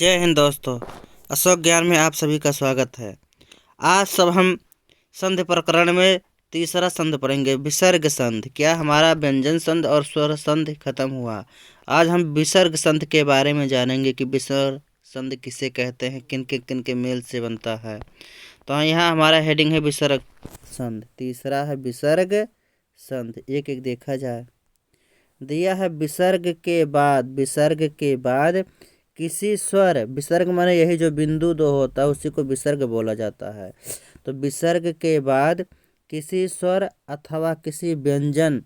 जय हिंद दोस्तों। अशोक ज्ञान में आप सभी का स्वागत है। आज सब हम संधि प्रकरण में तीसरा संधि पढ़ेंगे, विसर्ग संधि। क्या हमारा व्यंजन संधि और स्वर संधि खत्म हुआ? आज हम विसर्ग संधि के बारे में जानेंगे कि विसर्ग संधि किसे कहते हैं, किन के मेल से बनता है। तो यहाँ हमारा हेडिंग है विसर्ग संधि। तीसरा है विसर्ग संधि। एक एक देखा जाए। दिया है विसर्ग के बाद किसी स्वर, विसर्ग माने यही जो बिंदु दो होता है उसी को विसर्ग बोला जाता है। तो विसर्ग के बाद किसी स्वर अथवा किसी व्यंजन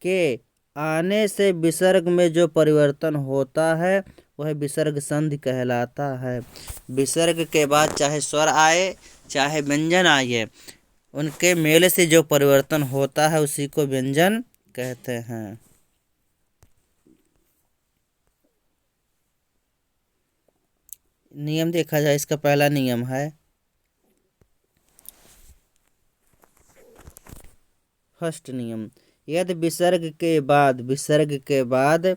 के आने से विसर्ग में जो परिवर्तन होता है वह विसर्ग संधि कहलाता है। विसर्ग के बाद चाहे स्वर आए चाहे व्यंजन आए, उनके मेल से जो परिवर्तन होता है उसी को व्यंजन कहते हैं। नियम देखा जाए। इसका पहला नियम है, फर्स्ट नियम, यदि विसर्ग के बाद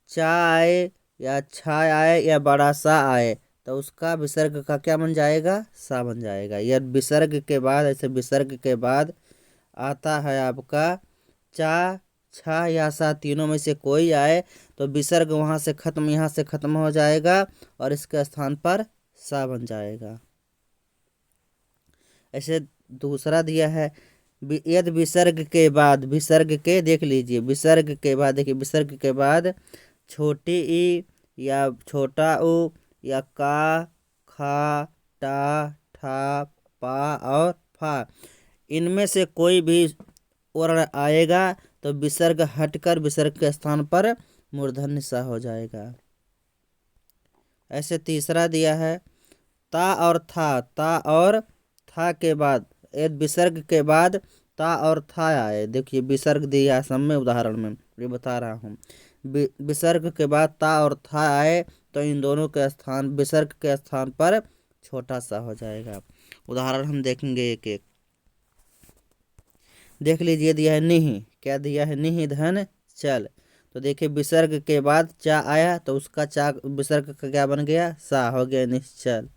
चा आए या छा आए या बड़ा सा आए तो उसका विसर्ग का क्या बन जाएगा? सा बन जाएगा। यदि विसर्ग के बाद, ऐसे विसर्ग के बाद आता है आपका चा, छा या सा, तीनों में से कोई आए तो विसर्ग वहाँ से खत्म, यहाँ से खत्म हो जाएगा और इसके स्थान पर सा बन जाएगा। ऐसे दूसरा दिया है, यदि विसर्ग के देख लीजिए, विसर्ग के बाद देखिए, विसर्ग के बाद छोटी ई या छोटा उ या का, खा, टा, ठा, पा और फा, इनमें से कोई भी वर्ण आएगा तो विसर्ग हटकर विसर्ग के स्थान पर मूर्धन्य सा हो जाएगा। ऐसे तीसरा दिया है, ता और था के बाद, यदि विसर्ग के बाद ता और था आए, देखिए विसर्ग दिया सब में, उदाहरण में ये बता रहा हूँ। विसर्ग के बाद ता और था आए तो इन दोनों के स्थान, विसर्ग के स्थान पर छोटा सा हो जाएगा। उदाहरण हम देखेंगे एक एक। देख लीजिए, दिया है निहि। क्या दिया है? निहि धन चल। तो देखिए विसर्ग के बाद चा आया तो उसका चा विसर्ग का क्या बन गया? सा हो गया, निश्चल।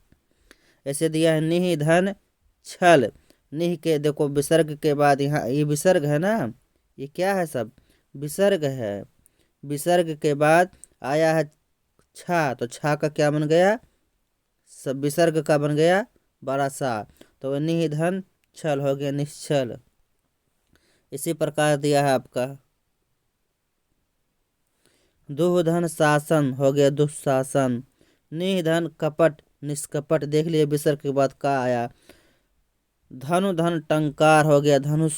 ऐसे दिया है निहि धन छल। निह के देखो विसर्ग के बाद, यहाँ ये विसर्ग है ना, ये क्या है? सब विसर्ग है। विसर्ग के बाद आया है छा, तो छा का क्या बन गया? सब विसर्ग का बन गया बड़ा सा, तो निहि धन छल हो गया, निश्चल। इसी प्रकार दिया है आपका दुहधन शासन, हो गया दुशासन। निधन कपट, निष्कपट। देख लिए विसर्ग के बाद का आया। धनु धन टंकार, हो गया धनुष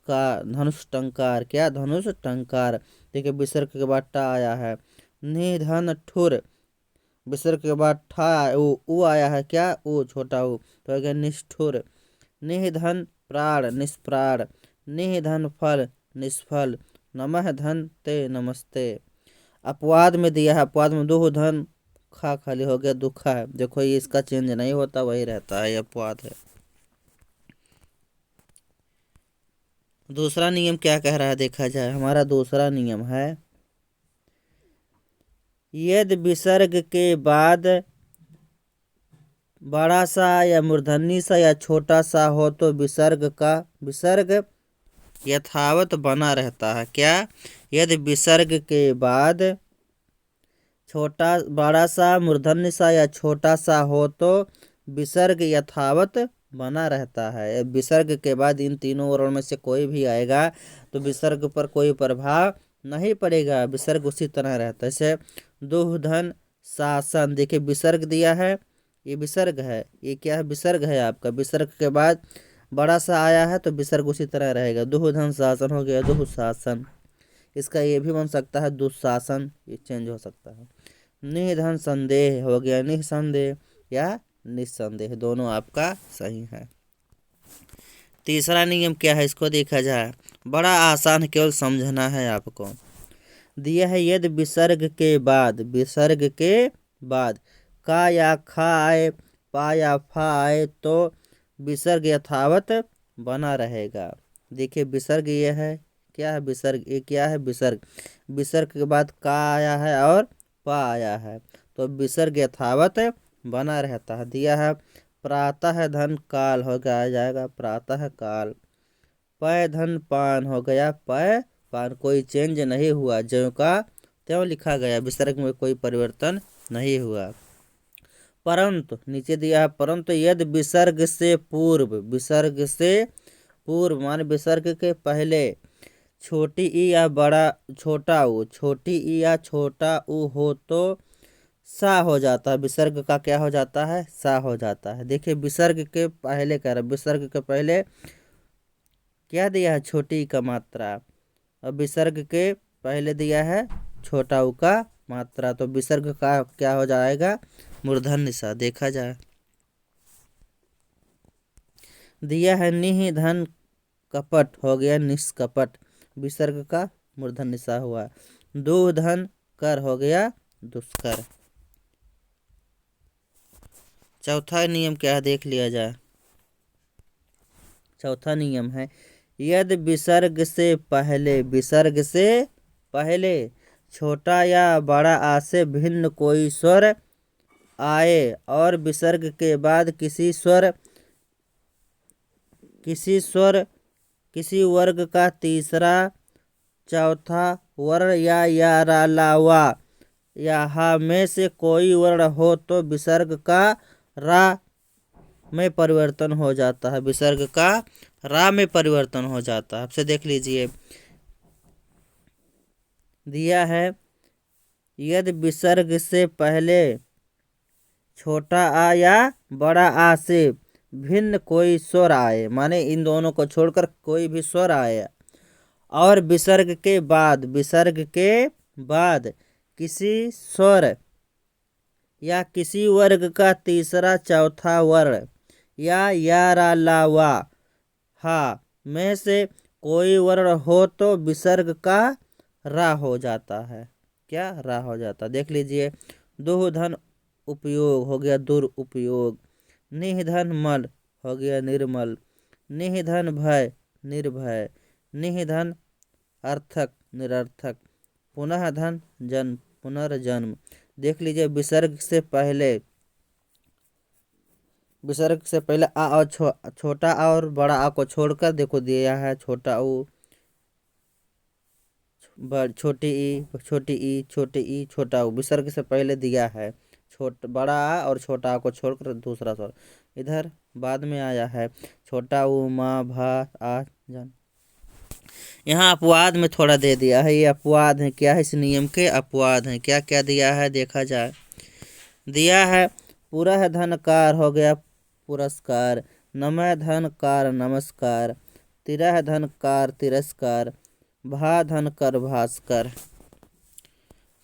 का, धनुष टंकार। क्या? धनुष टंकार। देखिए विसर्ग के बाद टा आया है। निधन ठुर, विसर्ग के बाद ठा उ आया है। क्या? उ, छोटा उ, तो हो गया निष्ठुर। निधन प्राण, निष्प्राण। निधन फल, निष्फल। नमः धन ते, नमस्ते। अपवाद में दिया है, अपवाद में दो धन खा खाली, हो गया दुखा है। देखो ये इसका चेंज नहीं होता, वही रहता है, अपवाद है। दूसरा नियम क्या कह रहा है देखा जाए। हमारा दूसरा नियम है, यदि विसर्ग के बाद बड़ा सा या मूर्धन्य सा या छोटा सा हो तो विसर्ग यथावत बना रहता है। क्या? यदि विसर्ग के बाद बड़ा सा, मूर्धन्य सा या छोटा सा हो तो विसर्ग यथावत बना रहता है। विसर्ग के बाद इन तीनों वर्णों में से कोई भी आएगा तो विसर्ग पर कोई प्रभाव नहीं पड़ेगा, विसर्ग उसी तरह रहता है। जैसे दुहधन शासन, देखिए विसर्ग दिया है, ये विसर्ग है, ये क्या है? विसर्ग है आपका। विसर्ग के बाद बड़ा सा आया है तो विसर्ग उसी तरह रहेगा। दुहधन शासन हो गया दुःशासन। इसका ये भी बन सकता है दुशासन, ये चेंज हो सकता है। निधन संदेह, हो गया निसंदेह या निस्संदेह, दोनों आपका सही है। तीसरा नियम क्या है, इसको देखा जाए। बड़ा आसान, केवल समझना है आपको। दिया है, यदि विसर्ग के बाद का या खा आए, पा या फा आए तो विसर्ग यथावत बना रहेगा। देखिए विसर्ग ये है, क्या है? विसर्ग। ये क्या है? विसर्ग। विसर्ग के बाद का आया है और पा आया है तो विसर्ग यथावत बना रहता है। दिया है प्रातः धन काल हो गया, आ जाएगा प्रातः काल। पय धन पान हो गया, पय पान, कोई चेंज नहीं हुआ, ज्यों का त्यों लिखा गया, विसर्ग में कोई परिवर्तन नहीं हुआ। परंतु नीचे दिया है परंतु यदि विसर्ग से पूर्व, विसर्ग से पूर्व मान विसर्ग के पहले छोटी ई या बड़ा छोटा ऊ, छोटी ई या छोटा ऊ हो तो सा हो जाता है। विसर्ग का क्या हो जाता है? सा हो जाता है। देखिए विसर्ग के पहले कह रहा है, विसर्ग के पहले क्या दिया है? छोटी ई का मात्रा। अब विसर्ग के पहले दिया है छोटा ऊ का मात्रा, तो विसर्ग का क्या हो जाएगा? मूर्धन्य सा। देखा जाए, दिया है निहि धन कपट हो गया निष्कपट, विसर्ग का मूर्धन्य सा हुआ। दो धन कर हो गया दुष्कर। चौथा नियम क्या है देख लिया जाए। चौथा नियम है यदि विसर्ग से पहले, विसर्ग से पहले छोटा या बड़ा आ से भिन्न कोई स्वर आए और विसर्ग के बाद किसी स्वर किसी वर्ग का तीसरा चौथा वर्ण या रा ला वा या हा में से कोई वर्ण हो तो विसर्ग का रा में परिवर्तन हो जाता है। विसर्ग का रा में परिवर्तन हो जाता है। आपसे देख लीजिए, दिया है यदि विसर्ग से पहले छोटा आ या बड़ा आ से भिन्न कोई स्वर आए, माने इन दोनों को छोड़कर कोई भी स्वर आए और विसर्ग के बाद किसी स्वर या किसी वर्ग का तीसरा चौथा वर्ण या रा ला वा हा में से कोई वर्ण हो तो विसर्ग का रा हो जाता है। क्या? रा हो जाता। देख लीजिए, दुह धन उपयोग हो गया दुरुपयोग, निह धन मल हो गया निर्मल, निह धन भय निर्भय, निह धन अर्थक निरर्थक, पुनः धन जन्म पुनर्जन्म। देख लीजिए, विसर्ग से पहले आ और छोटा आ और बड़ा आ को छोड़कर देखो दिया है छोटा ऊ, छोटी ई छोटा ऊ। विसर्ग से पहले दिया है बड़ा आ और छोटा आ को छोड़कर दूसरा स्वर। इधर बाद में आया है छोटा ऊ माँ भा आ जन। यहाँ अपवाद में थोड़ा दे दिया है, ये अपवाद है। क्या है? इस नियम के अपवाद हैं। क्या क्या दिया है देखा जाए। दिया है पुरह धनकार हो गया पुरस्कार, नमः धनकार नमस्कार, तिरह धनकार तिरस्कार, भा धनकर भास्कर।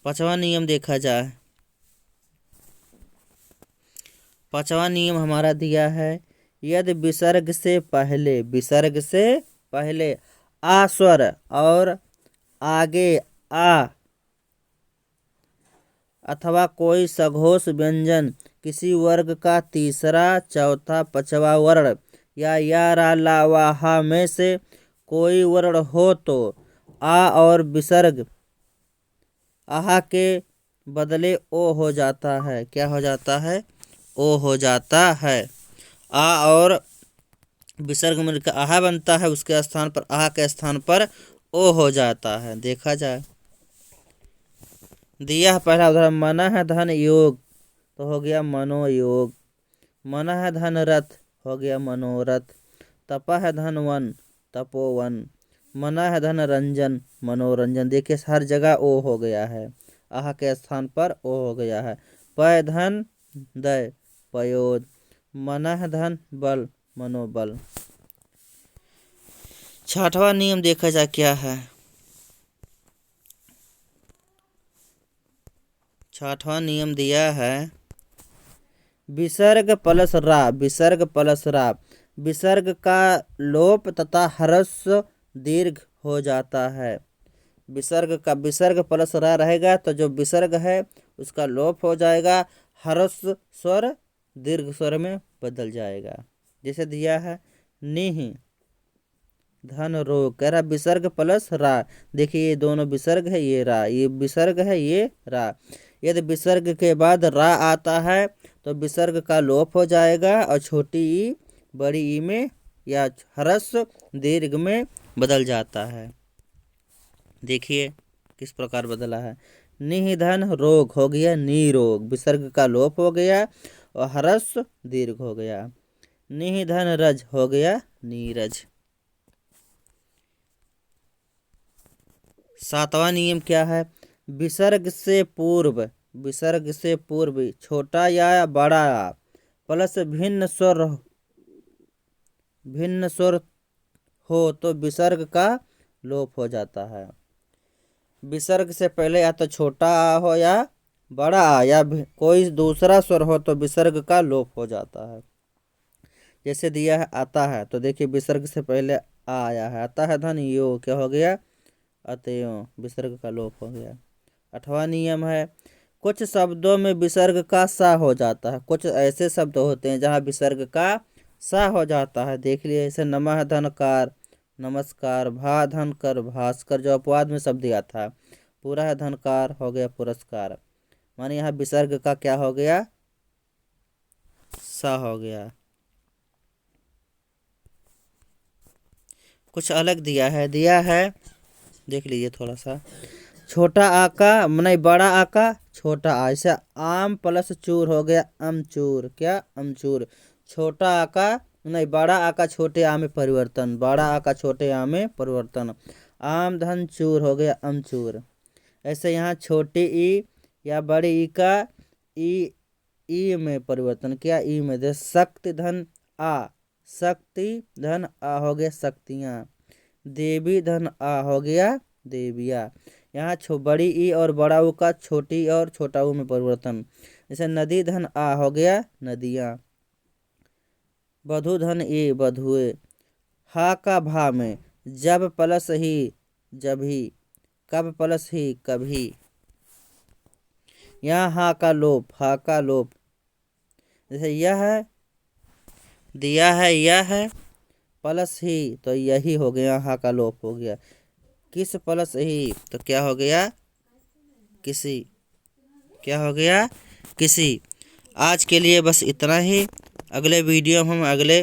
पांचवा नियम देखा जाए। पांचवा नियम हमारा दिया है यदि विसर्ग से पहले आ स्वर और आगे आ अथवा कोई सघोष व्यंजन किसी वर्ग का तीसरा चौथा पांचवा वर्ण या रा ला वा हा में से कोई वर्ण हो तो आ और विसर्ग आहा के बदले ओ हो जाता है। क्या हो जाता है? ओ हो जाता है। आ और विसर्ग मिलकर आहा बनता है, उसके स्थान पर आहा के स्थान पर ओ हो जाता है। देखा जाए, दिया पहला उदाहरण मनः धन योग तो हो गया मनोयोग, मनः धन रथ हो गया मनोरथ, तपः धन वन तपोवन, मनः धन रंजन मनोरंजन। देखिए हर जगह ओ हो गया है, आह के स्थान पर ओ हो गया है। पय धन दय पयोद, मनः धन बल मनोबल। छठवां नियम देखा जाए क्या है। छठवां नियम दिया है विसर्ग प्लस रा, विसर्ग का लोप तथा ह्रस्व दीर्घ हो जाता है। विसर्ग प्लस रा रहेगा तो जो विसर्ग है उसका लोप हो जाएगा, ह्रस्व स्वर दीर्घ स्वर में बदल जाएगा। जैसे दिया है निह धन रोग, कह रहा विसर्ग प्लस रा। देखिए ये दोनों विसर्ग है, ये रा, ये विसर्ग है, ये रा। यदि विसर्ग के बाद रा आता है तो विसर्ग का लोप हो जाएगा और छोटी ई बड़ी ई में या ह्रस्व दीर्घ में बदल जाता है। देखिए किस प्रकार बदला है। निधन रोग हो गया निरोग, विसर्ग का लोप हो गया और ह्रस्व दीर्घ हो गया। निधन रज हो गया नीरज। सातवां नियम क्या है। विसर्ग से पूर्व, विसर्ग से पूर्व छोटा या बड़ा प्लस भिन्न स्वर हो तो विसर्ग का लोप हो जाता है। विसर्ग से पहले या तो छोटा आ हो या बड़ा आ या कोई दूसरा स्वर हो तो विसर्ग का लोप हो जाता है। जैसे दिया है आता है, तो देखिए विसर्ग से पहले आ आया है, आता है धन यो, क्या हो गया अतयो, विसर्ग का लोप हो गया। 8वां नियम है। कुछ शब्दों में विसर्ग का सा हो जाता है। कुछ ऐसे शब्द होते हैं जहाँ विसर्ग का सा हो जाता है। देख लिए जैसे नमः धनकार नमस्कार, भा धन कर भास्कर, जो अपवाद में शब्द दिया था। पूरा है धनकार हो गया पुरस्कार, माने यहाँ विसर्ग का क्या हो गया सा हो गया। कुछ अलग दिया है देख लीजिए थोड़ा सा। छोटा आ का नहीं बड़ा आ का छोटा आ, ऐसे आम प्लस चूर हो गया अमचूर, क्या अमचूर। छोटा आ का नहीं बड़ा आ का छोटे आ में परिवर्तन, बड़ा आ का छोटे आ में परिवर्तन। आम धन चूर हो गया अमचूर। ऐसे यहाँ छोटी ई या बड़ी ई का ई में परिवर्तन, क्या ई में दे। शक्ति धन आ, शक्ति धन आ हो गया शक्तियाँ। देवी धन आ हो गया देविया। यहाँ बड़ी ई और बड़ा ऊ का छोटी और छोटा ऊ में परिवर्तन। जैसे नदी धन आ हो गया नदियाँ। बधु धन ए बधुए। हा का भा में जब प्लस ही जभी, कब प्लस ही कभी। यहाँ हा का लोप, जैसे यह दिया है यह है प्लस ही तो यही हो गया, हा का लोप हो गया। किस प्लस ही तो क्या हो गया किसी, क्या हो गया किसी। आज के लिए बस इतना ही। अगले वीडियो में हम अगले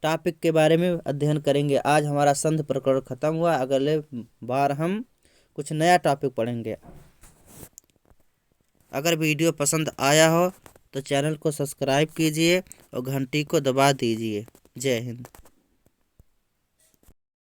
टॉपिक के बारे में अध्ययन करेंगे। आज हमारा संधि प्रकरण खत्म हुआ, अगले बार हम कुछ नया टॉपिक पढ़ेंगे। अगर वीडियो पसंद आया हो तो चैनल को सब्सक्राइब कीजिए और घंटी को दबा दीजिए। जय हिंद।